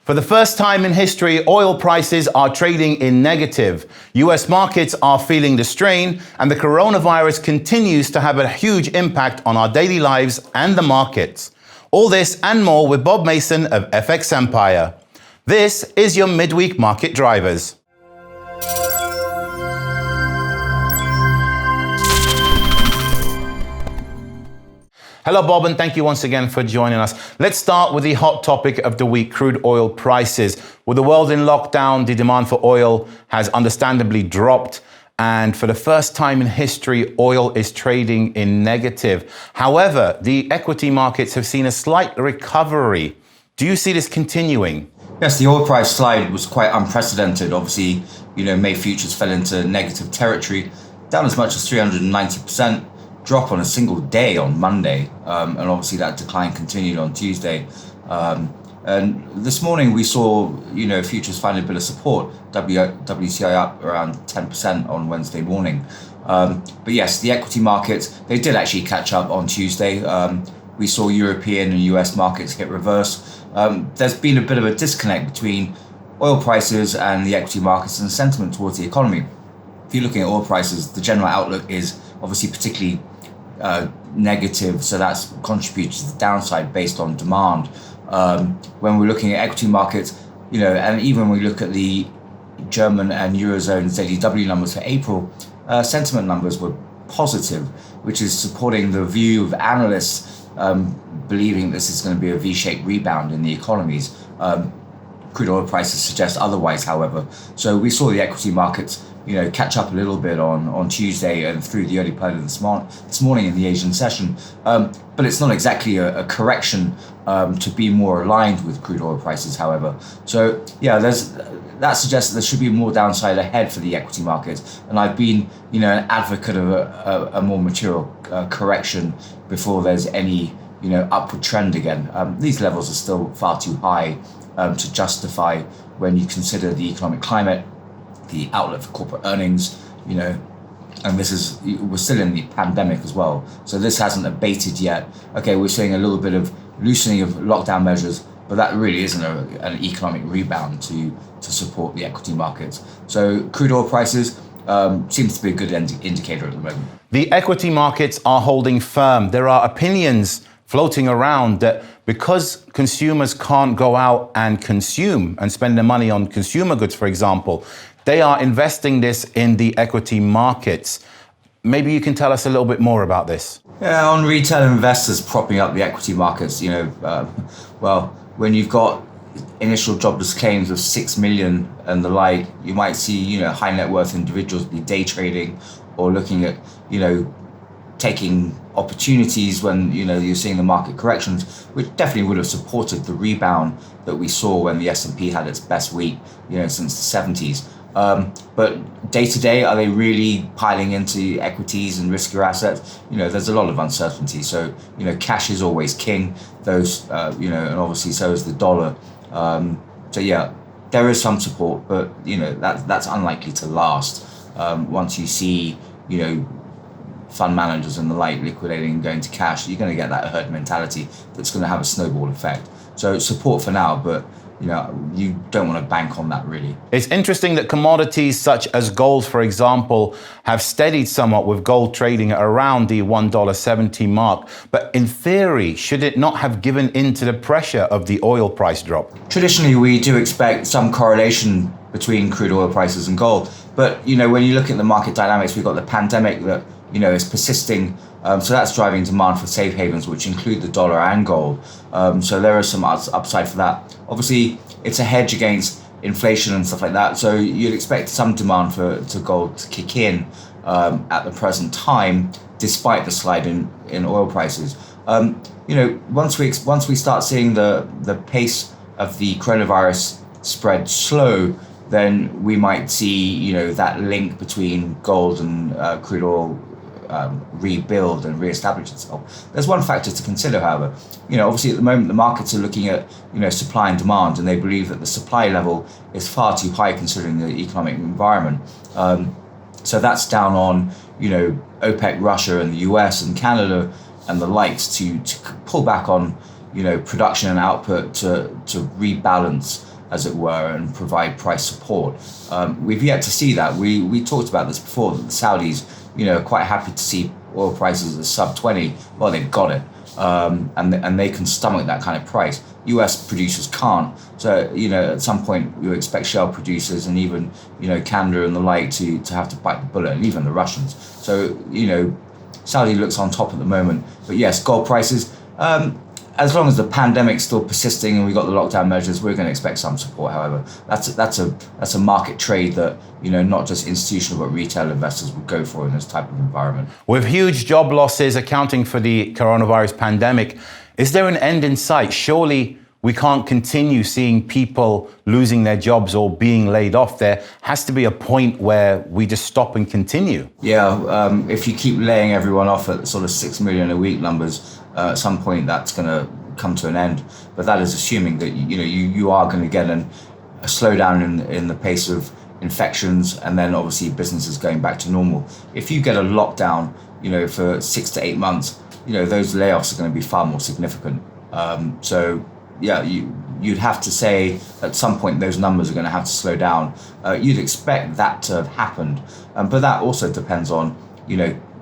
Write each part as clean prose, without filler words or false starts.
For the first time in history, oil prices are trading in negative. US markets are feeling the strain, and the coronavirus continues to have a huge impact on our daily lives and the markets. All this and more with Bob Mason of FX Empire. This is your midweek market drivers. Hello, Bob, and thank you once again for joining us. Let's start with the hot topic of the week, crude oil prices. With the world in lockdown, the demand for oil has understandably dropped. And for the first time in history, oil is trading in negative. However, the equity markets have seen a slight recovery. Do you see this continuing? Yes, the oil price slide was quite unprecedented. Obviously, May futures fell into negative territory, down as much as 390%. Drop on a single day on Monday, and obviously that decline continued on Tuesday. And this morning we saw, futures find a bit of support. WTI up around 10% on Wednesday morning. But yes, the equity markets, they did actually catch up on Tuesday. We saw European and US markets get reversed. There's been a bit of a disconnect between oil prices and the equity markets and sentiment towards the economy. If you're looking at oil prices, the general outlook is obviously particularly negative, so that's contributed to the downside based on demand. When we're looking at equity markets, and even when we look at the German and Eurozone daily numbers for April, sentiment numbers were positive, which is supporting the view of analysts believing this is going to be a V-shaped rebound in the economies. Crude oil prices suggest otherwise, however. So we saw the equity markets catch up a little bit on Tuesday and through the early part of this morning in the Asian session. But it's not exactly a correction to be more aligned with crude oil prices, however. So, yeah, that suggests that there should be more downside ahead for the equity markets. And I've been, an advocate of a more material correction before there's any, upward trend again. These levels are still far too high to justify when you consider the economic climate, the outlook for corporate earnings, and we're still in the pandemic as well. So this hasn't abated yet. Okay, we're seeing a little bit of loosening of lockdown measures, but that really isn't an economic rebound to support the equity markets. So crude oil prices seems to be a good indicator at the moment. The equity markets are holding firm. There are opinions floating around that because consumers can't go out and consume and spend their money on consumer goods, for example, they are investing this in the equity markets. Maybe you can tell us a little bit more about this. Yeah, on retail investors propping up the equity markets, when you've got initial jobless claims of 6 million and the like, you might see, high net worth individuals be day trading or looking at, taking opportunities when you're seeing the market corrections, which definitely would have supported the rebound that we saw when the S&P had its best week, since the 70s. But day to day, are they really piling into equities and riskier assets? There's a lot of uncertainty. So, cash is always king. Those, and obviously so is the dollar. So yeah, there is some support, but that's unlikely to last. Once you see, fund managers and the like liquidating and going to cash, you're going to get that herd mentality that's going to have a snowball effect. So support for now, but you don't want to bank on that really. It's interesting that commodities such as gold, for example, have steadied somewhat with gold trading at around the $1.70 mark. But in theory, should it not have given in to the pressure of the oil price drop? Traditionally, we do expect some correlation between crude oil prices and gold. But, when you look at the market dynamics, we've got the pandemic that is persisting. So that's driving demand for safe havens, which include the dollar and gold. So there is some upside for that. Obviously, it's a hedge against inflation and stuff like that. So you'd expect some demand to gold to kick in at the present time, despite the slide in oil prices. Once we start seeing the pace of the coronavirus spread slow, then we might see that link between gold and crude oil rebuild and reestablish itself. There's one factor to consider, however. Obviously at the moment the markets are looking at supply and demand, and they believe that the supply level is far too high considering the economic environment. So that's down on OPEC, Russia, and the US and Canada and the likes to pull back on production and output to rebalance as it were, and provide price support. We've yet to see that. We talked about this before, that the Saudis, are quite happy to see oil prices at sub 20. Well, they've got it. And they can stomach that kind of price. US producers can't. So, at some point you expect Shell producers and even, Canada and the like to have to bite the bullet, and even the Russians. So, Saudi looks on top at the moment. But yes, gold prices, as long as the pandemic's still persisting and we've got the lockdown measures, we're going to expect some support. However, that's a market trade that not just institutional but retail investors would go for in this type of environment. With huge job losses accounting for the coronavirus pandemic, is there an end in sight? Surely we can't continue seeing people losing their jobs or being laid off. There has to be a point where we just stop and continue. Yeah, if you keep laying everyone off at sort of 6 million a week numbers, at some point that's going to come to an end. But that is assuming that you are going to get a slowdown in the pace of infections, and then obviously businesses going back to normal. If you get a lockdown, for 6 to 8 months, those layoffs are going to be far more significant. So yeah, you'd have to say at some point those numbers are going to have to slow down. You'd expect that to have happened, but that also depends on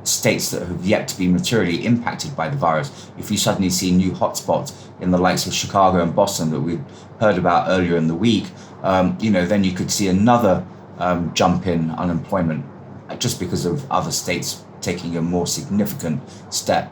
states that have yet to be materially impacted by the virus. If you suddenly see new hotspots in the likes of Chicago and Boston that we heard about earlier in the week, then you could see another jump in unemployment just because of other states taking a more significant step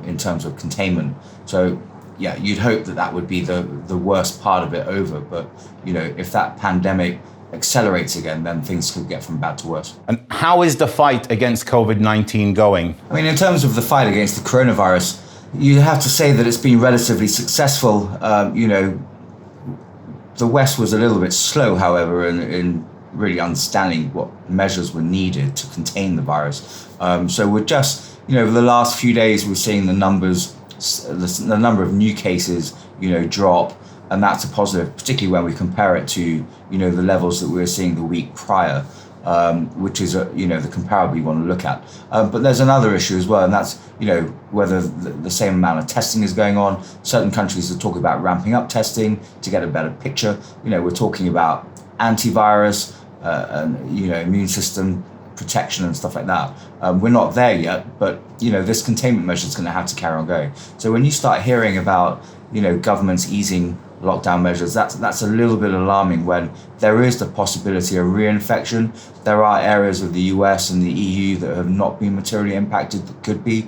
in terms of containment. So yeah, you'd hope that would be the worst part of it over. But, if that pandemic accelerates again, then things could get from bad to worse. And how is the fight against COVID-19 going? I mean, in terms of the fight against the coronavirus, you have to say that it's been relatively successful. The West was a little bit slow, however, in really understanding what measures were needed to contain the virus. So we're just, over the last few days, we're seeing the number of new cases, drop, and that's a positive, particularly when we compare it to, the levels that we were seeing the week prior, which is, the comparable you want to look at. But there's another issue as well, and that's, whether the same amount of testing is going on. Certain countries are talking about ramping up testing to get a better picture. We're talking about antivirus, and, immune system protection and stuff like that. We're not there yet, but this containment measure is going to have to carry on going. So when you start hearing about governments easing lockdown measures, that's a little bit alarming when there is the possibility of reinfection. There are areas of the US and the EU that have not been materially impacted that could be.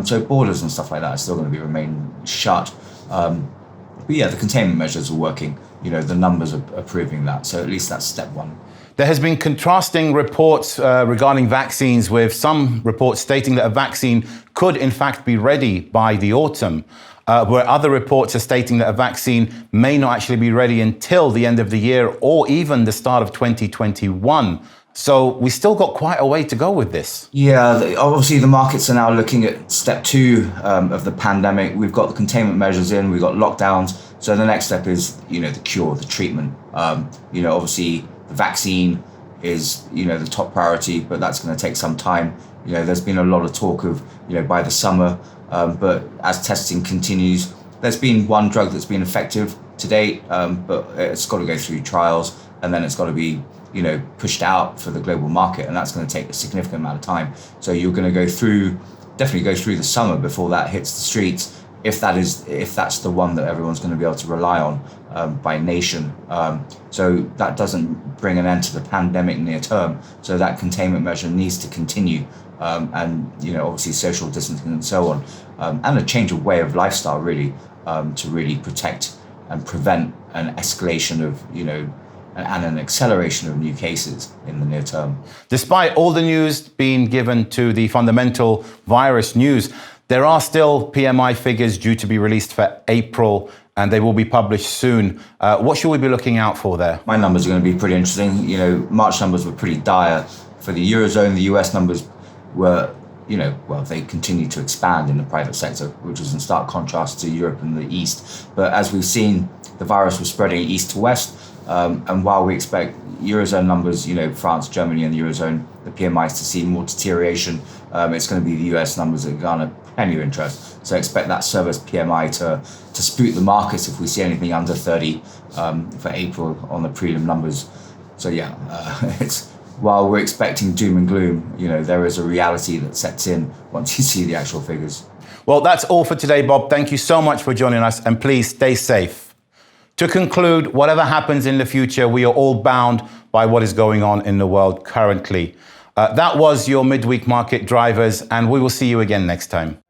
So borders and stuff like that are still going to remain shut. But yeah, the containment measures are working. The numbers are proving that. So at least that's step one. There has been contrasting reports regarding vaccines, with some reports stating that a vaccine could in fact be ready by the autumn, where other reports are stating that a vaccine may not actually be ready until the end of the year or even the start of 2021. So we still got quite a way to go with this. Yeah, obviously the markets are now looking at step two of the pandemic. We've got the containment measures in, we've got lockdowns. So the next step is, the cure, the treatment. Obviously the vaccine is, the top priority, but that's going to take some time. There's been a lot of talk of, by the summer, but as testing continues, there's been one drug that's been effective to date, but it's got to go through trials, and then it's got to be, pushed out for the global market, and that's going to take a significant amount of time. So you're going to definitely go through the summer before that hits the streets, if that's the one that everyone's going to be able to rely on by nation. So that doesn't bring an end to the pandemic near term. So that containment measure needs to continue, and obviously social distancing and so on, and a change of way of lifestyle really, to really protect and prevent an escalation of and an acceleration of new cases in the near term. Despite all the news being given to the fundamental virus news, there are still PMI figures due to be released for April, and they will be published soon. What should we be looking out for there? My numbers are going to be pretty interesting. March numbers were pretty dire for the Eurozone. The US numbers were, they continue to expand in the private sector, which was in stark contrast to Europe and the East. But as we've seen, the virus was spreading east to west. And while we expect Eurozone numbers, France, Germany and the Eurozone, the PMIs to see more deterioration, it's going to be the US numbers that garner plenty of interest. So expect that service PMI to spook the markets if we see anything under 30. for April on the prelim numbers. So yeah, it's while we're expecting doom and gloom, there is a reality that sets in once you see the actual figures. Well, that's all for today, Bob. Thank you so much for joining us, and please stay safe. To conclude, whatever happens in the future, we are all bound by what is going on in the world currently. That was your midweek market drivers, and we will see you again next time.